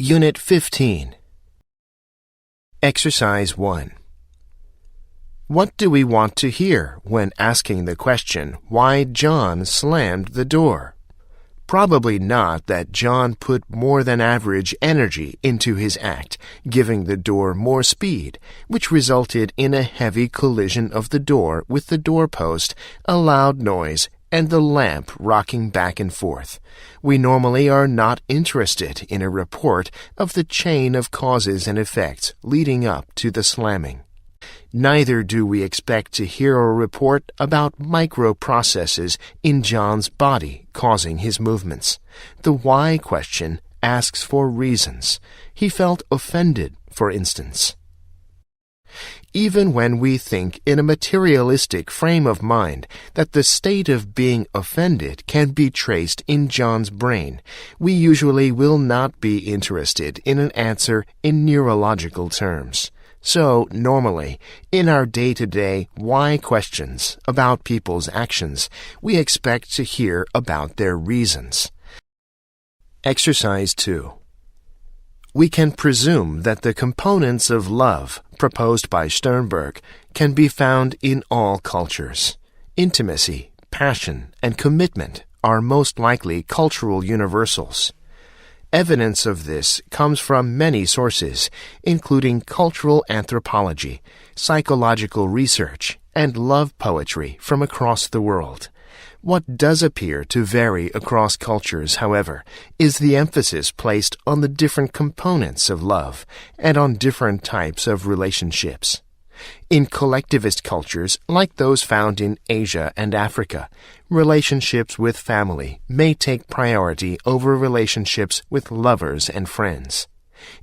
Unit 15. Exercise 1. What do we want to hear when asking the question why John slammed the door? Probably not that John put more than average energy into his act, giving the door more speed, which resulted in a heavy collision of the door with the doorpost, a loud noise, and the lamp rocking back and forth. We normally are not interested in a report of the chain of causes and effects leading up to the slamming. Neither do we expect to hear a report about microprocesses in John's body causing his movements. The why question asks for reasons. He felt offended, for instance. Even when we think in a materialistic frame of mind that the state of being offended can be traced in John's brain, we usually will not be interested in an answer in neurological terms. So, normally, in our day-to-day why questions about people's actions, we expect to hear about their reasons. Exercise 2. We can presume that the components of love proposed by Sternberg can be found in all cultures. Intimacy, passion, and commitment are most likely cultural universals. Evidence of this comes from many sources, including cultural anthropology, psychological research, and love poetry from across the world. What does appear to vary across cultures, however, is the emphasis placed on the different components of love and on different types of relationships. In collectivist cultures, like those found in Asia and Africa, relationships with family may take priority over relationships with lovers and friends.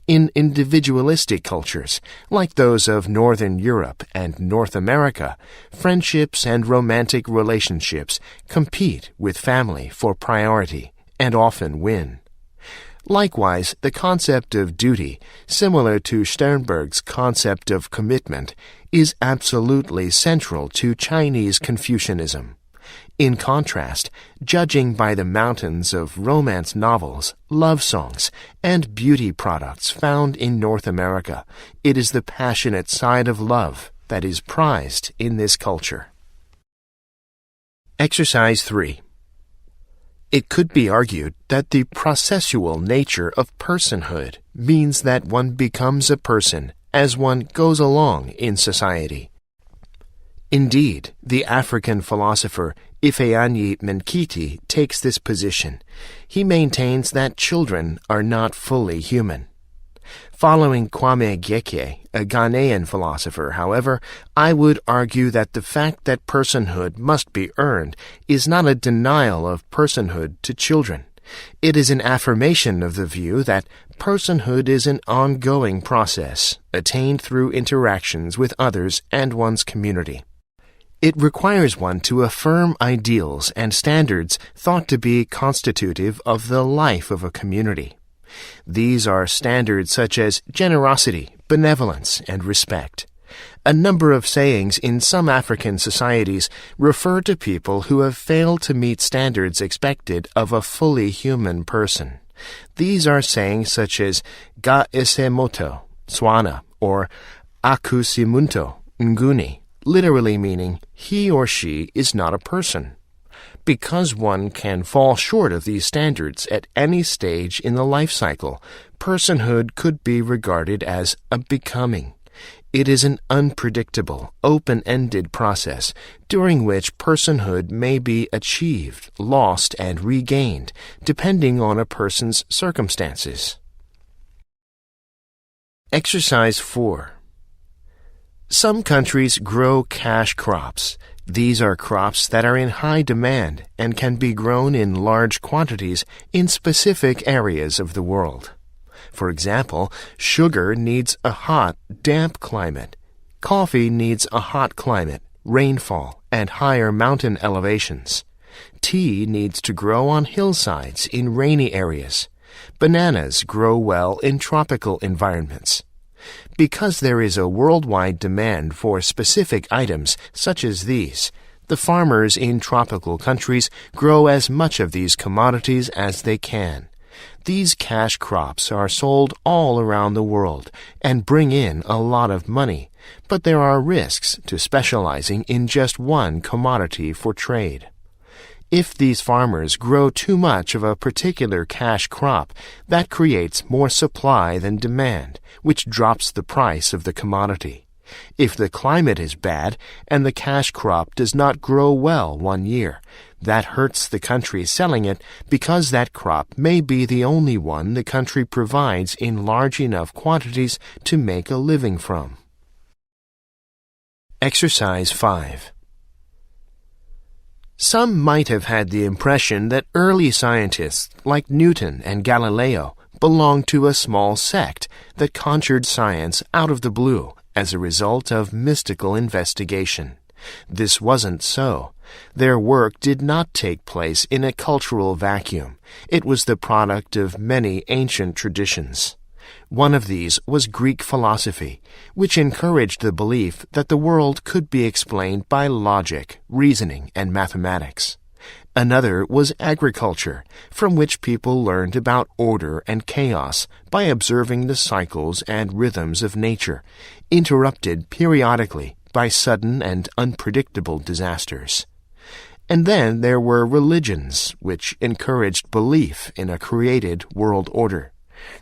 In individualistic cultures, like those of Northern Europe and North America, friendships and romantic relationships compete with family for priority and often win. Likewise, the concept of duty, similar to Sternberg's concept of commitment, is absolutely central to Chinese Confucianism. In contrast, judging by the mountains of romance novels, love songs, and beauty products found in North America, it is the passionate side of love that is prized in this culture. Exercise 3. It could be argued that the processual nature of personhood means that one becomes a person as one goes along in society. Indeed, the African philosopher Ifeanyi Menkiti takes this position. He maintains that children are not fully human. Following Kwame Gyeke, a Ghanaian philosopher, however, I would argue that the fact that personhood must be earned is not a denial of personhood to children. It is an affirmation of the view that personhood is an ongoing process, attained through interactions with others and one's community. It requires one to affirm ideals and standards thought to be constitutive of the life of a community. These are standards such as generosity, benevolence, and respect. A number of sayings in some African societies refer to people who have failed to meet standards expected of a fully human person. These are sayings such as ga ese moto, Swana, or aku simunto, Nguni, literally meaning he or she is not a person. Because one can fall short of these standards at any stage in the life cycle, personhood could be regarded as a becoming. It is an unpredictable, open-ended process during which personhood may be achieved, lost, and regained, depending on a person's circumstances. Exercise 4. Some countries grow cash crops. These are crops that are in high demand and can be grown in large quantities in specific areas of the world. For example, sugar needs a hot, damp climate. Coffee needs a hot climate, rainfall, and higher mountain elevations. Tea needs to grow on hillsides in rainy areas. Bananas grow well in tropical environments. Because there is a worldwide demand for specific items such as these, the farmers in tropical countries grow as much of these commodities as they can. These cash crops are sold all around the world and bring in a lot of money, but there are risks to specializing in just one commodity for trade. If these farmers grow too much of a particular cash crop, that creates more supply than demand, which drops the price of the commodity. If the climate is bad and the cash crop does not grow well one year, that hurts the country selling it because that crop may be the only one the country provides in large enough quantities to make a living from. Exercise 5. Some might have had the impression that early scientists like Newton and Galileo belonged to a small sect that conjured science out of the blue as a result of mystical investigation. This wasn't so. Their work did not take place in a cultural vacuum. It was the product of many ancient traditions. One of these was Greek philosophy, which encouraged the belief that the world could be explained by logic, reasoning, and mathematics. Another was agriculture, from which people learned about order and chaos by observing the cycles and rhythms of nature, interrupted periodically by sudden and unpredictable disasters. And then there were religions, which encouraged belief in a created world order.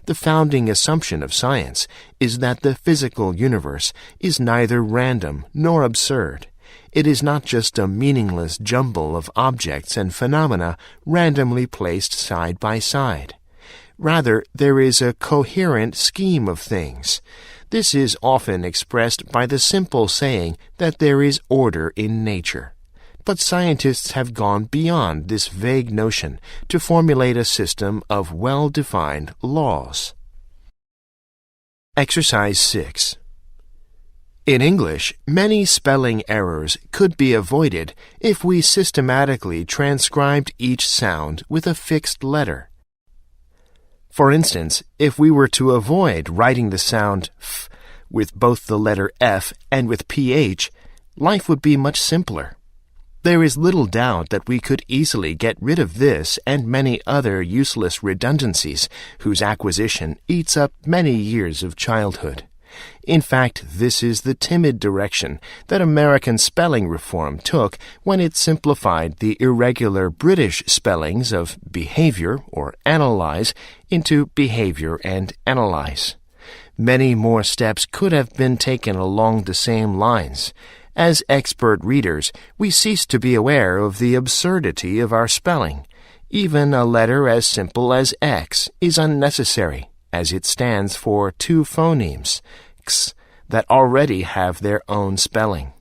The founding assumption of science is that the physical universe is neither random nor absurd. It is not just a meaningless jumble of objects and phenomena randomly placed side by side. Rather, there is a coherent scheme of things. This is often expressed by the simple saying that there is order in nature. But scientists have gone beyond this vague notion to formulate a system of well-defined laws. Exercise 6. In English, many spelling errors could be avoided if we systematically transcribed each sound with a fixed letter. For instance, if we were to avoid writing the sound f with both the letter F and with PH, life would be much simpler. There is little doubt that we could easily get rid of this and many other useless redundancies whose acquisition eats up many years of childhood. In fact, this is the timid direction that American spelling reform took when it simplified the irregular British spellings of behavior or analyze into behavior and analyze. Many more steps could have been taken along the same lines. As expert readers, we cease to be aware of the absurdity of our spelling. Even a letter as simple as X is unnecessary, as it stands for two phonemes, x, that already have their own spelling.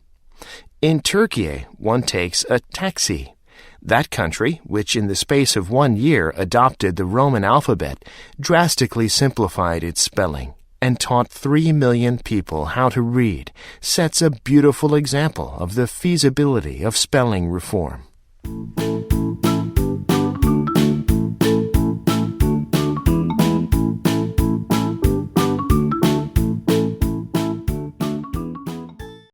In Turkey, one takes a taxi. That country, which in the space of 1 year adopted the Roman alphabet, drastically simplified its spelling and taught 3 million people how to read, sets a beautiful example of the feasibility of spelling reform.